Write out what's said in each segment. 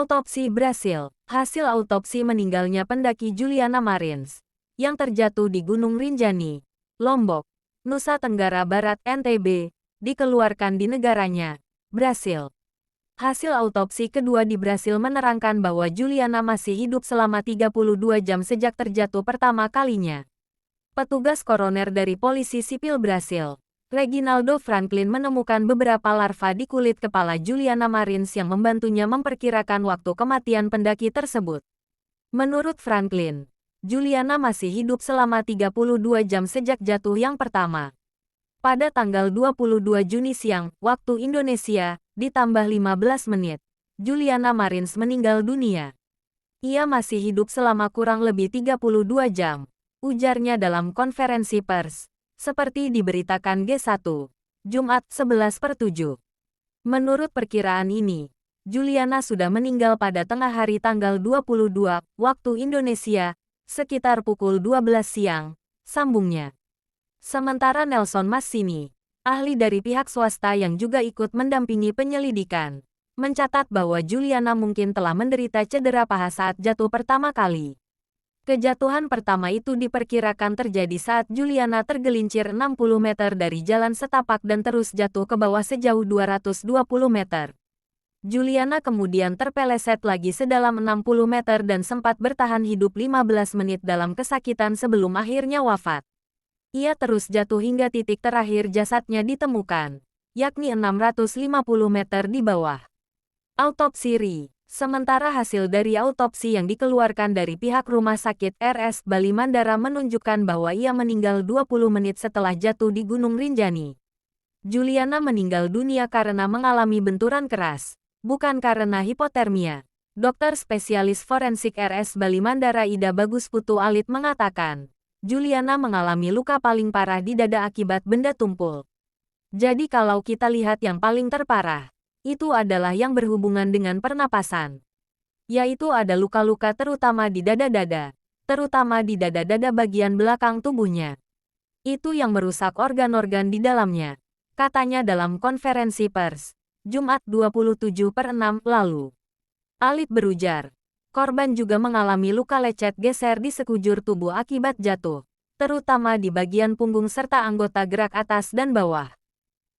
Autopsi Brasil. Hasil autopsi meninggalnya pendaki Juliana Marins yang terjatuh di Gunung Rinjani, Lombok, Nusa Tenggara Barat (NTB), dikeluarkan di negaranya, Brasil. Hasil autopsi kedua di Brasil menerangkan bahwa Juliana masih hidup selama 32 jam sejak terjatuh pertama kalinya. Petugas koroner dari Polisi Sipil Brasil, Reginaldo Franklin, menemukan beberapa larva di kulit kepala Juliana Marins yang membantunya memperkirakan waktu kematian pendaki tersebut. Menurut Franklin, Juliana masih hidup selama 32 jam sejak jatuh yang pertama. Pada tanggal 22 Juni siang, waktu Indonesia, ditambah 15 menit, Juliana Marins meninggal dunia. Ia masih hidup selama kurang lebih 32 jam, ujarnya dalam konferensi pers, seperti diberitakan G1, Jumat 11/7. Menurut perkiraan ini, Juliana sudah meninggal pada tengah hari tanggal 22, waktu Indonesia, sekitar pukul 12 siang, sambungnya. Sementara Nelson Massini, ahli dari pihak swasta yang juga ikut mendampingi penyelidikan, mencatat bahwa Juliana mungkin telah menderita cedera paha saat jatuh pertama kali. Kejatuhan pertama itu diperkirakan terjadi saat Juliana tergelincir 60 meter dari jalan setapak dan terus jatuh ke bawah sejauh 220 meter. Juliana kemudian terpeleset lagi sedalam 60 meter dan sempat bertahan hidup 15 menit dalam kesakitan sebelum akhirnya wafat. Ia terus jatuh hingga titik terakhir jasadnya ditemukan, yakni 650 meter di bawah. Autopsi RI. Sementara hasil dari autopsi yang dikeluarkan dari pihak Rumah Sakit RS Bali Mandara menunjukkan bahwa ia meninggal 20 menit setelah jatuh di Gunung Rinjani. Juliana meninggal dunia karena mengalami benturan keras, bukan karena hipotermia. Dokter spesialis forensik RS Bali Mandara Ida Bagus Putu Alit mengatakan, Juliana mengalami luka paling parah di dada akibat benda tumpul. Jadi kalau kita lihat yang paling terparah, itu adalah yang berhubungan dengan pernapasan. Yaitu ada luka-luka terutama di dada-dada, terutama di dada-dada bagian belakang tubuhnya. Itu yang merusak organ-organ di dalamnya, katanya dalam konferensi pers, Jumat 27/6 lalu. Alit berujar, korban juga mengalami luka lecet geser di sekujur tubuh akibat jatuh, terutama di bagian punggung serta anggota gerak atas dan bawah.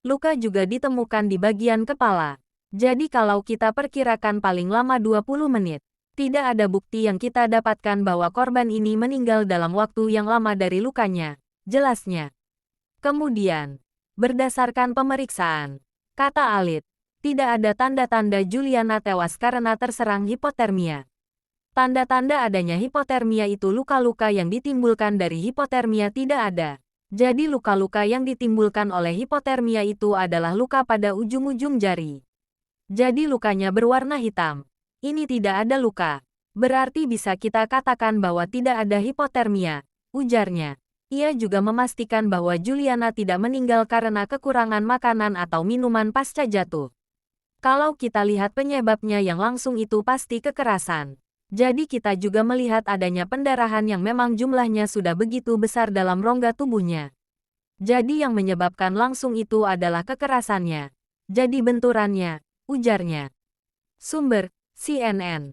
Luka juga ditemukan di bagian kepala. Jadi kalau kita perkirakan paling lama 20 menit, tidak ada bukti yang kita dapatkan bahwa korban ini meninggal dalam waktu yang lama dari lukanya, jelasnya. Kemudian, berdasarkan pemeriksaan, kata Alit, tidak ada tanda-tanda Juliana tewas karena terserang hipotermia. Tanda-tanda adanya hipotermia itu luka-luka yang ditimbulkan dari hipotermia tidak ada. Jadi luka-luka yang ditimbulkan oleh hipotermia itu adalah luka pada ujung-ujung jari. Jadi lukanya berwarna hitam. Ini tidak ada luka. Berarti bisa kita katakan bahwa tidak ada hipotermia, ujarnya. Ia juga memastikan bahwa Juliana tidak meninggal karena kekurangan makanan atau minuman pasca jatuh. Kalau kita lihat penyebabnya yang langsung itu pasti kekerasan. Jadi kita juga melihat adanya pendarahan yang memang jumlahnya sudah begitu besar dalam rongga tubuhnya. Jadi yang menyebabkan langsung itu adalah kekerasannya. Jadi benturannya, ujarnya. Sumber, CNN.